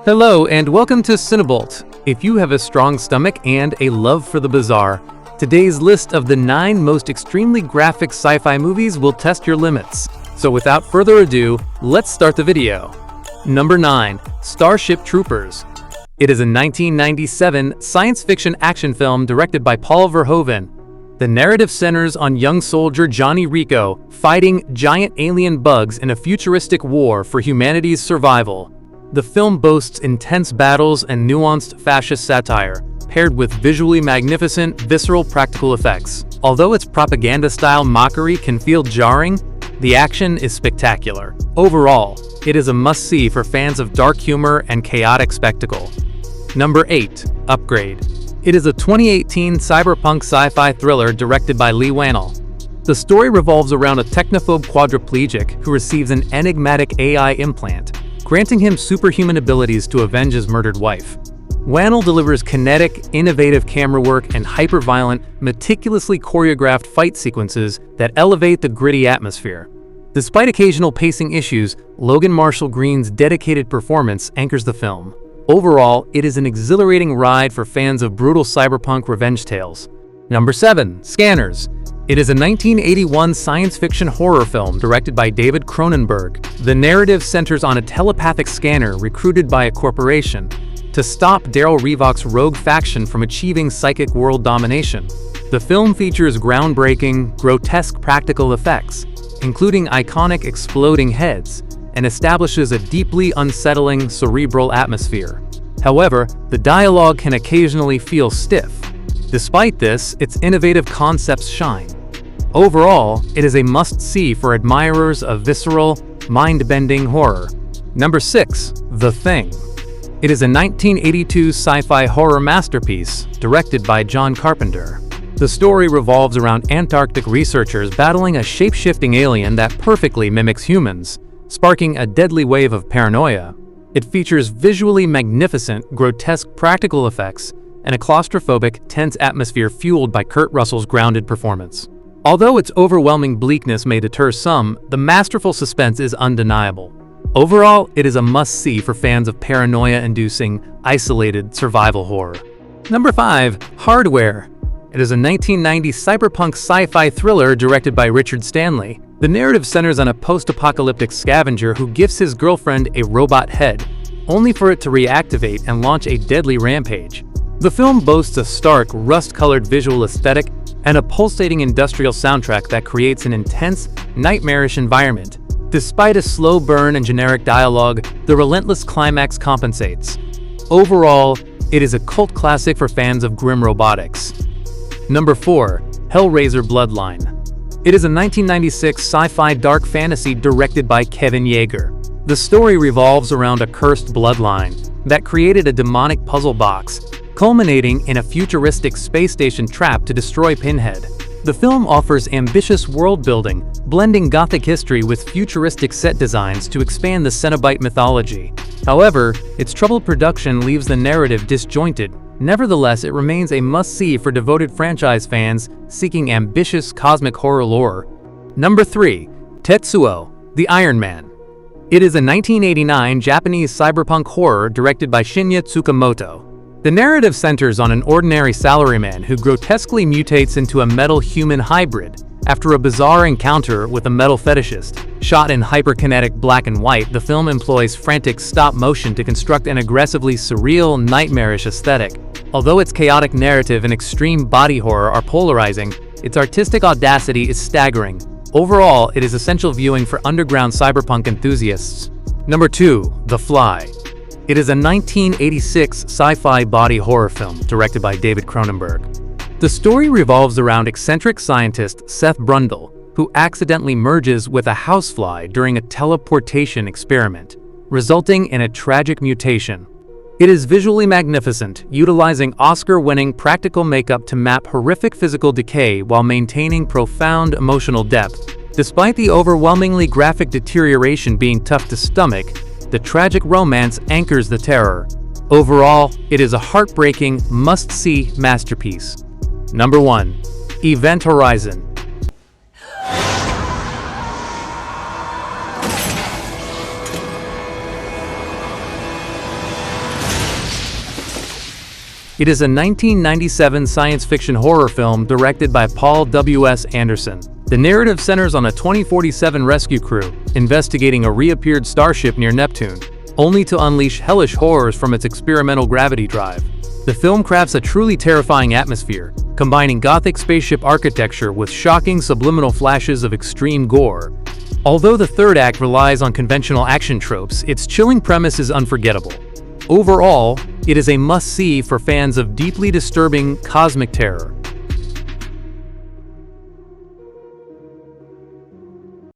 Hello and welcome to CineBolt. If you have a strong stomach and a love for the bizarre, today's list of the 9 most extremely graphic sci-fi movies will test your limits. So without further ado, let's start the video. Number 9. Starship Troopers. It is a 1997 science fiction action film directed by Paul Verhoeven. The narrative centers on young soldier Johnny Rico fighting giant alien bugs in a futuristic war for humanity's survival. The film boasts intense battles and nuanced fascist satire, paired with visually magnificent, visceral practical effects. Although its propaganda-style mockery can feel jarring, the action is spectacular. Overall, it is a must-see for fans of dark humor and chaotic spectacle. Number 8. Upgrade. It is a 2018 cyberpunk sci-fi thriller directed by Leigh Whannell. The story revolves around a technophobe quadriplegic who receives an enigmatic AI implant, granting him superhuman abilities to avenge his murdered wife. Whannell delivers kinetic, innovative camera work and hyper-violent, meticulously choreographed fight sequences that elevate the gritty atmosphere. Despite occasional pacing issues, Logan Marshall Green's dedicated performance anchors the film. Overall, it is an exhilarating ride for fans of brutal cyberpunk revenge tales. Number 7. Scanners. It is a 1981 science fiction horror film directed by David Cronenberg. The narrative centers on a telepathic scanner recruited by a corporation to stop Daryl Revok's rogue faction from achieving psychic world domination. The film features groundbreaking, grotesque practical effects, including iconic exploding heads, and establishes a deeply unsettling, cerebral atmosphere. However, the dialogue can occasionally feel stiff. Despite this, its innovative concepts shine. Overall, it is a must-see for admirers of visceral, mind-bending horror. Number 6. The Thing. It is a 1982 sci-fi horror masterpiece directed by John Carpenter. The story revolves around Antarctic researchers battling a shape-shifting alien that perfectly mimics humans, sparking a deadly wave of paranoia. It features visually magnificent, grotesque practical effects and a claustrophobic, tense atmosphere fueled by Kurt Russell's grounded performance. Although its overwhelming bleakness may deter some, the masterful suspense is undeniable. Overall, it is a must-see for fans of paranoia-inducing, isolated survival horror. Number 5. Hardware. It is a 1990 cyberpunk sci-fi thriller directed by Richard Stanley. The narrative centers on a post-apocalyptic scavenger who gifts his girlfriend a robot head, only for it to reactivate and launch a deadly rampage. The film boasts a stark, rust-colored visual aesthetic and a pulsating industrial soundtrack that creates an intense, nightmarish environment. Despite a slow burn and generic dialogue, the relentless climax compensates. Overall, it is a cult classic for fans of grim robotics. Number 4. Hellraiser Bloodline. It is a 1996 sci-fi dark fantasy directed by Kevin Yeager. The story revolves around a cursed bloodline that created a demonic puzzle box, culminating in a futuristic space station trap to destroy Pinhead. The film offers ambitious world-building, blending Gothic history with futuristic set designs to expand the Cenobite mythology. However, its troubled production leaves the narrative disjointed. Nevertheless, it remains a must-see for devoted franchise fans seeking ambitious cosmic horror lore. Number 3. Tetsuo, the Iron Man. It is a 1989 Japanese cyberpunk horror directed by Shinya Tsukamoto. The narrative centers on an ordinary salaryman who grotesquely mutates into a metal-human hybrid after a bizarre encounter with a metal fetishist. Shot in hyperkinetic black and white, the film employs frantic stop-motion to construct an aggressively surreal, nightmarish aesthetic. Although its chaotic narrative and extreme body horror are polarizing, its artistic audacity is staggering. Overall, it is essential viewing for underground cyberpunk enthusiasts. Number 2. The Fly. It is a 1986 sci-fi body horror film directed by David Cronenberg. The story revolves around eccentric scientist Seth Brundle, who accidentally merges with a housefly during a teleportation experiment, resulting in a tragic mutation. It is visually magnificent, utilizing Oscar-winning practical makeup to map horrific physical decay while maintaining profound emotional depth. Despite the overwhelmingly graphic deterioration being tough to stomach, the tragic romance anchors the terror. Overall, it is a heartbreaking, must-see masterpiece. Number 1. Event Horizon. It is a 1997 science fiction horror film directed by Paul W.S. Anderson. The narrative centers on a 2047 rescue crew investigating a reappeared starship near Neptune, only to unleash hellish horrors from its experimental gravity drive. The film crafts a truly terrifying atmosphere, combining gothic spaceship architecture with shocking subliminal flashes of extreme gore. Although the third act relies on conventional action tropes, its chilling premise is unforgettable. Overall, it is a must-see for fans of deeply disturbing cosmic terror.